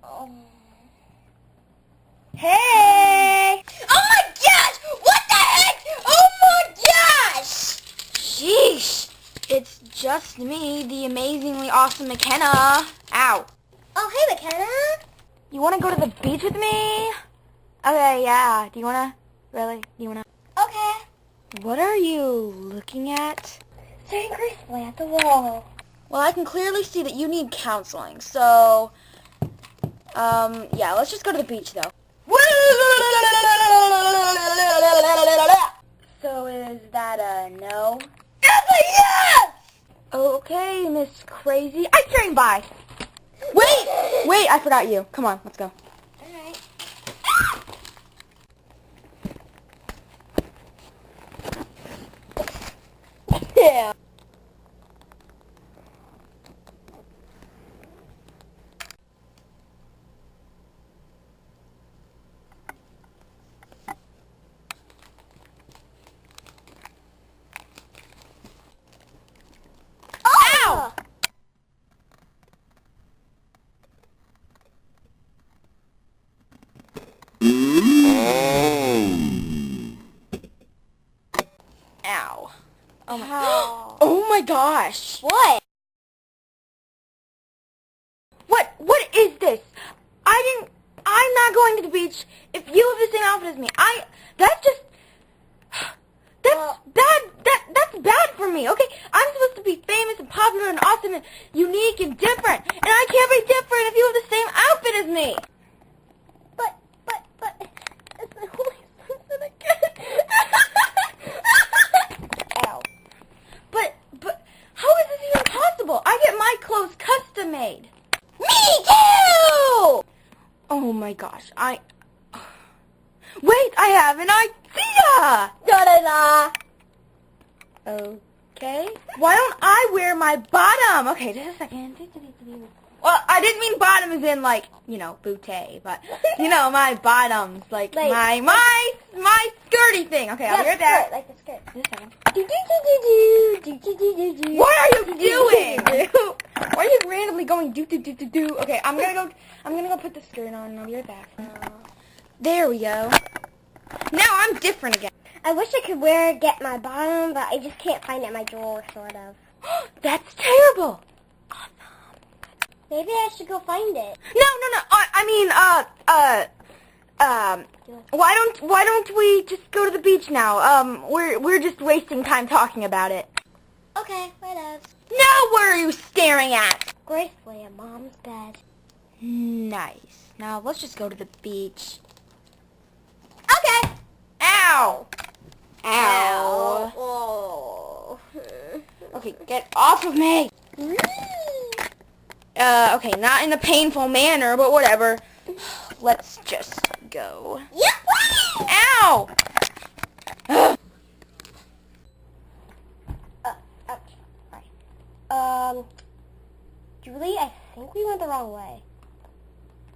Oh. Hey! Oh my gosh! What the heck? Oh my gosh! Sheesh! It's just me, the amazingly awesome McKenna. Ow. Oh, hey, McKenna. You want to go to the beach with me? Okay, yeah. Do you want to? Really? Do you want to? Okay. What are you looking at? Staring gracefully at the wall. Well, I can clearly see that you need counseling, so, yeah, let's just go to the beach, though. So is that a no? Yes! Okay, Miss Crazy. Ice cream, bye. Wait, I forgot you. Come on, let's go. Alright. Yeah. Ow! Ow. Oh my, oh my gosh. What? What is this? I'm not going to the beach if you have the same outfit as me. That's bad for me, okay? I'm supposed to be famous and popular and awesome and unique and different. And I can't be different if you have the same outfit as me. But, it's the only something I get. Ow. But, how is this even possible? I get my clothes custom made. Me too! Oh my gosh, Wait, I have an idea! Da-da-da! Okay. Why don't I wear my bottom? Okay, just a second. Well, I didn't mean bottom as in, like, bootay, but, my bottoms, like my skirty thing. Okay, I'll be right back. Like the skirt. Just a second. Do-do-do-do-do. What are you doing? Why are you randomly going do? Okay, I'm gonna go put the skirt on and I'll be right back. There we go. Now I'm different again. I wish I could get my bottom, but I just can't find it in my drawer, sort of. That's terrible. Maybe I should go find it. No. Why don't we just go to the beach now? We're just wasting time talking about it. Okay, whatever. Now what are you staring at? Gracefully in Mom's bed. Nice. Now let's just go to the beach. Okay. Ow. Ow. Oh. Okay, get off of me. Okay, not in a painful manner, but whatever. Let's just go. Yep. Ow! Ouch. Sorry. Julie, I think we went the wrong way.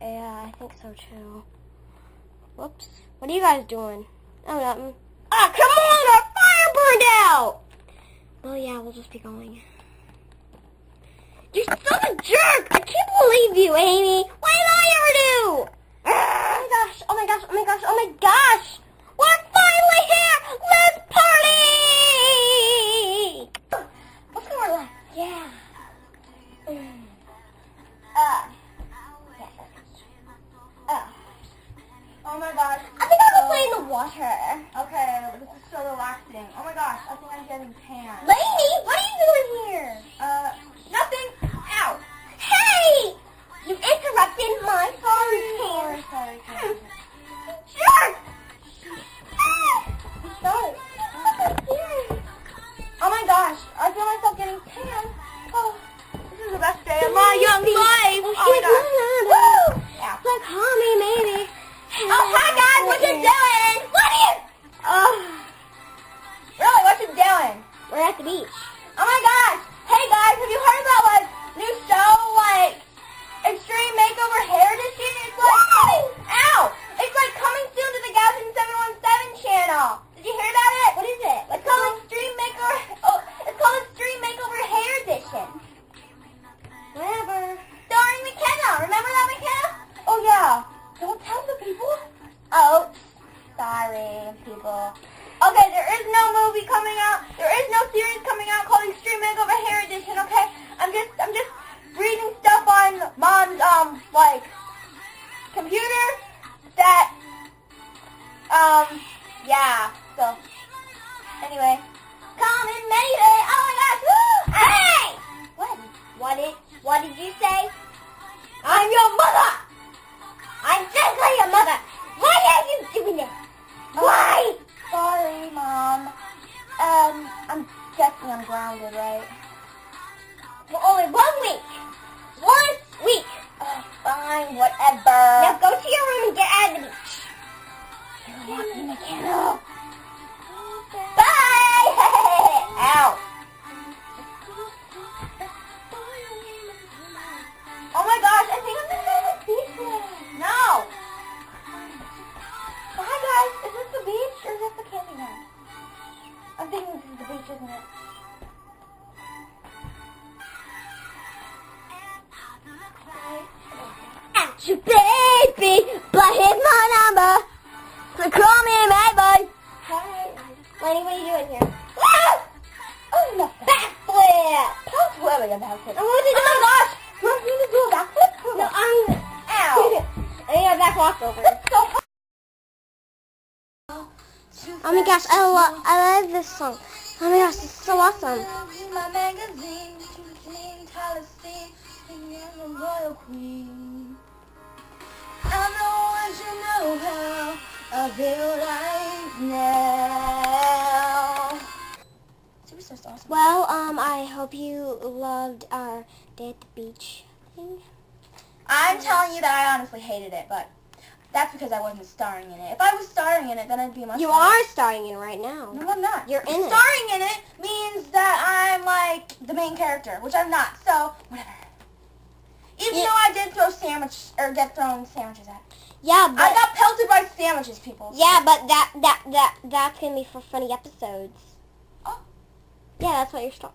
Yeah, I think so too. Whoops. What are you guys doing? Oh, nothing. Ah, come on! Our fire burned out! Well, yeah, we'll just be going. You're such a jerk! I can't believe you, Amy! What did I ever do? Oh my gosh, oh my gosh, oh my gosh, oh my gosh! We're finally here! Let's party! Let's go relax. Yeah. Oh my gosh. I think I'll go play in the water. Okay, this is so relaxing. Oh my gosh, I think I'm getting tan. Lainey, what are you doing here? Nothing. Ow. Hey! You interrupted my fun tan. Sorry. Jerk! Sorry. Oh my gosh, I feel myself getting tan. Oh, this is the best day of my young life. Oh my gosh. Woo! Ow. So call me, maybe. Oh, hi guys, what you doing? What are you? Really, what you doing? We're at the beach. Oh my gosh. Hey guys, have you heard about new show, Extreme Makeover Hair Edition? It's ow! It's coming soon to the Gavin 717 channel. Did you hear about it? What is it? It's called Extreme Makeover Hair Edition. Whatever. Starring McKenna. Remember that, McKenna? your baby, but here's my number. So call me maybe. Hey, Lenny, what are you doing here? Ah! Oh, no. Backflip. How sweating a backflip? I want to do Oh my gosh! You want me to do a backflip? No, I'm... Ow! I need a back walkover. It's so hard. Oh my gosh, I love this song. Oh my gosh, it's so awesome. My magazine, I'm the royal queen. I'm the one you know how I feel right now. Superstar's awesome. Well, I hope you loved our day at the beach thing. I'm telling you that I honestly hated it, but that's because I wasn't starring in it. If I was starring in it, then I'd be much You better. are starring in it right now. No, I'm not. You're in it. Starring in it means that I'm like the main character, which I'm not. So whatever. Even though I did throw get thrown sandwiches at. Yeah, but I got pelted by sandwiches, people. yeah, but that's gonna be for funny episodes. Oh. Yeah, that's what you're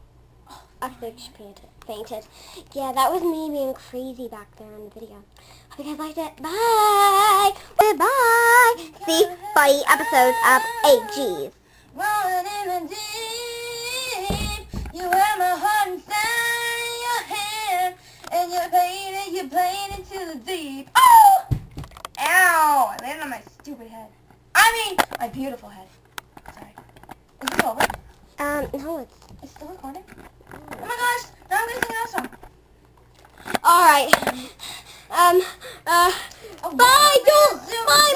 I think she fainted. Yeah, that was me being crazy back there in the video. Hope you guys liked it. Bye. Goodbye. See, funny episodes of AGs. Rolling in the deep, you have my heart inside your hand, and you're playing it to the deep. Oh! Ow! I landed on my stupid head. I mean, my beautiful head. Sorry. Is it over? No, It's still recording? Oh my gosh! Now I'm gonna sing another song. Alright. Bye, Bye,